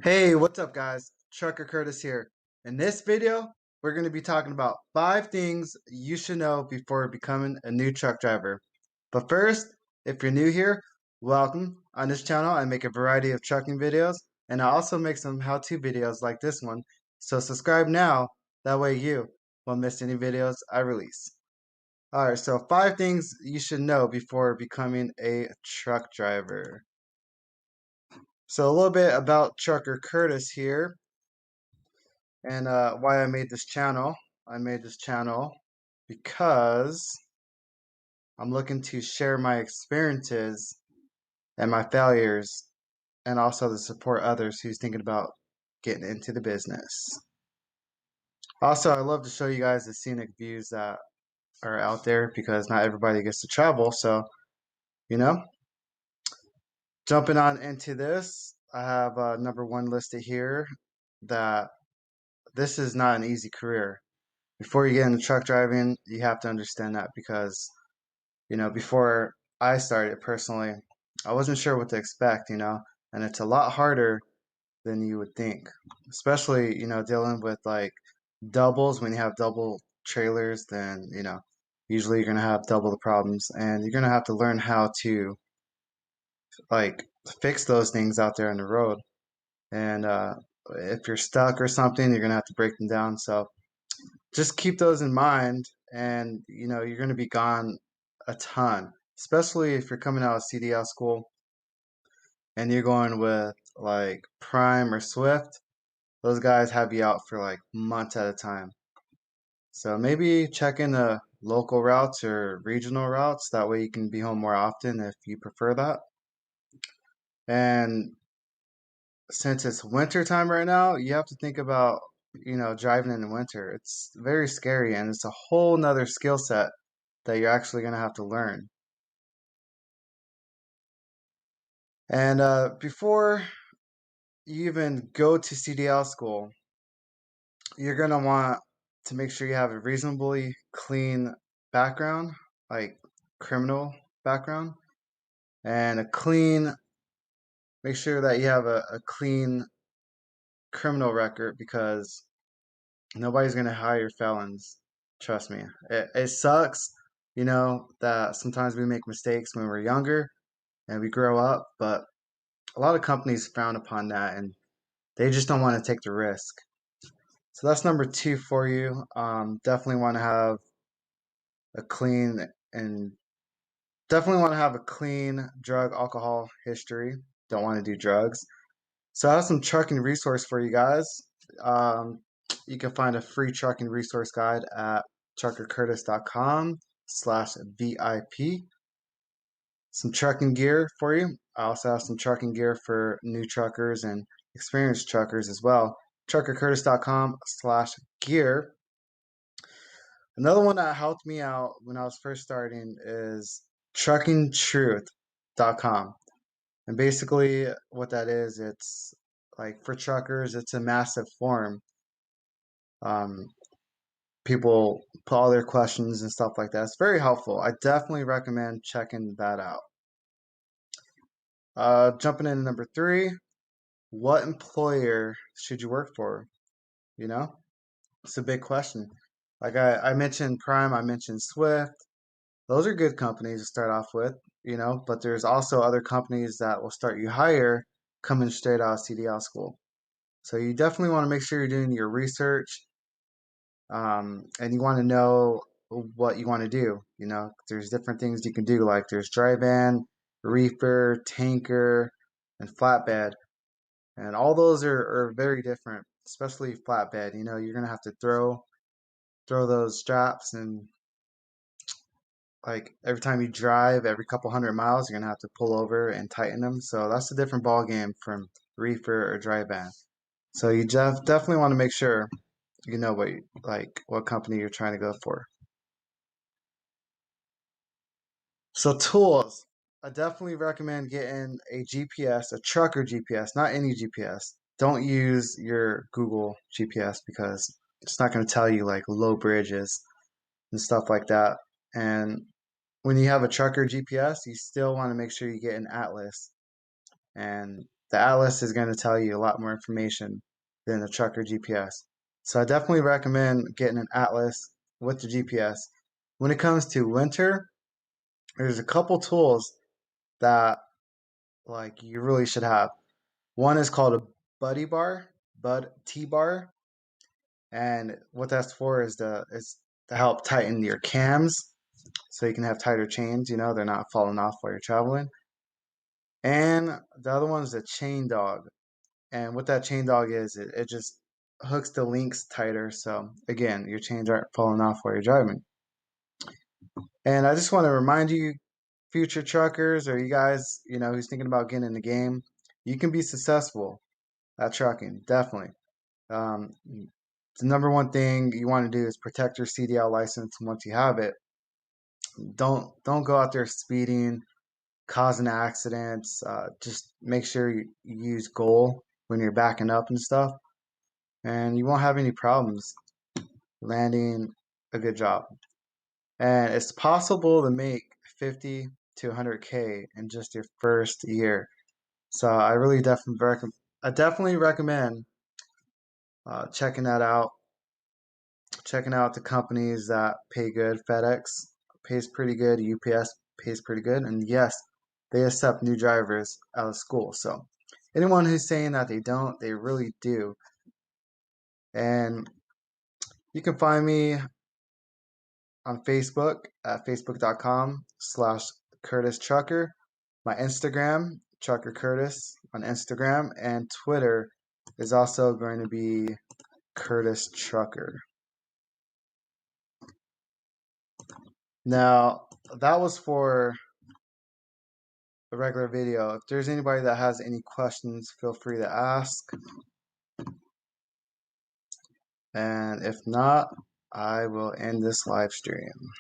Hey, what's up guys? Trucker Curtis here. In this video, we're going to be talking about 5 things you should know before becoming a new truck driver. But first, if you're new here, welcome. On this channel, I make a variety of trucking videos, and I also make some how-to videos like this one. So subscribe now, that way you won't miss any videos I release. Alright, so 5 things you should know before becoming a truck driver. So a little bit about Trucker Curtis here. And why I made this channel. I made this channel because I'm looking to share my experiences and my failures, and also to support others who's thinking about getting into the business. Also, I love to show you guys the scenic views that are out there because not everybody gets to travel. So, you know, jumping on into this, I have number 1 listed here that this is not an easy career. Before you get into truck driving, you have to understand that because, before I started personally, I wasn't sure what to expect, and it's a lot harder than you would think, especially, dealing with like doubles. When you have double trailers, then, usually you're going to have double the problems, and you're going to have to learn how to like fix those things out there on the road. And if you're stuck or something, you're going to have to break them down. So, just keep those in mind, and you're going to be gone a ton, especially if you're coming out of CDL school and you're going with like Prime or Swift. Those guys have you out for like months at a time. So maybe check in the local routes or regional routes. That way you can be home more often if you prefer that. And since it's winter time right now, you have to think about driving in the winter. It's very scary, and it's a whole nother skill set that you're actually going to have to learn. And before you even go to CDL school, you're going to want to make sure you have a reasonably clean background, like criminal background, and make sure that you have a clean criminal record, because nobody's going to hire felons. Trust me. It sucks, that sometimes we make mistakes when we're younger and we grow up, but a lot of companies frown upon that, and they just don't want to take the risk. So that's number 2 for you. Definitely want to have a clean and definitely want to have a clean drug alcohol history. Don't want to do drugs. So I have some trucking resource for you guys. You can find a free trucking resource guide at truckercurtis.com/VIP. Some trucking gear for you. I also have some trucking gear for new truckers and experienced truckers as well. truckercurtis.com/gear. Another one that helped me out when I was first starting is truckingtruth.com. And basically what that is, it's like for truckers, it's a massive forum. Um, People put all their questions and stuff like that. It's very helpful. I definitely recommend checking that out. Jumping into number 3, what employer should you work for? It's a big question. Like I mentioned Prime, I mentioned Swift. Those are good companies to start off with, but there's also other companies that will start you higher coming straight out of CDL school. So you definitely want to make sure you're doing your research, and you want to know what you want to do. There's different things you can do, like there's dry van, reefer, tanker, and flatbed. And all those are very different, especially flatbed. You're going to have to throw those straps, and like every time you drive, every couple hundred miles, you're gonna have to pull over and tighten them. So that's a different ball game from reefer or dry van. So you definitely want to make sure you know what company you're trying to go for. So tools, I definitely recommend getting a GPS, a trucker GPS, not any GPS. Don't use your Google GPS because it's not going to tell you like low bridges and stuff like that. And when you have a trucker GPS, you still want to make sure you get an atlas. and the Atlas is going to tell you a lot more information than the trucker GPS. So I definitely recommend getting an Atlas with the GPS. When it comes to winter, there's a couple tools that like you really should have. One is called a buddy bar, Bud T bar, and what that's for is to help tighten your cams so you can have tighter chains. You know, they're not falling off while you're traveling. And the other one is a chain dog. And what that chain dog is, it just hooks the links tighter. So again, your chains aren't falling off while you're driving. And I just want to remind you, future truckers or you guys, you know, who's thinking about getting in the game, you can be successful at trucking, definitely. The number one thing you want to do is protect your CDL license once you have it. Don't go out there speeding, causing accidents. Just make sure you use goal when you're backing up and stuff, and you won't have any problems landing a good job. And it's possible to make 50 to 100K in just your first year. So I definitely recommend checking that out. Checking out the companies that pay good. FedEx pays pretty good. UPS pays pretty good. And yes, they accept new drivers out of school. So anyone who's saying that they don't, they really do. And you can find me on Facebook at facebook.com/Curtis Trucker. My Instagram, Trucker Curtis on Instagram, and Twitter is also going to be Curtis Trucker. Now, that was for a regular video. If there's anybody that has any questions, feel free to ask. And if not, I will end this live stream.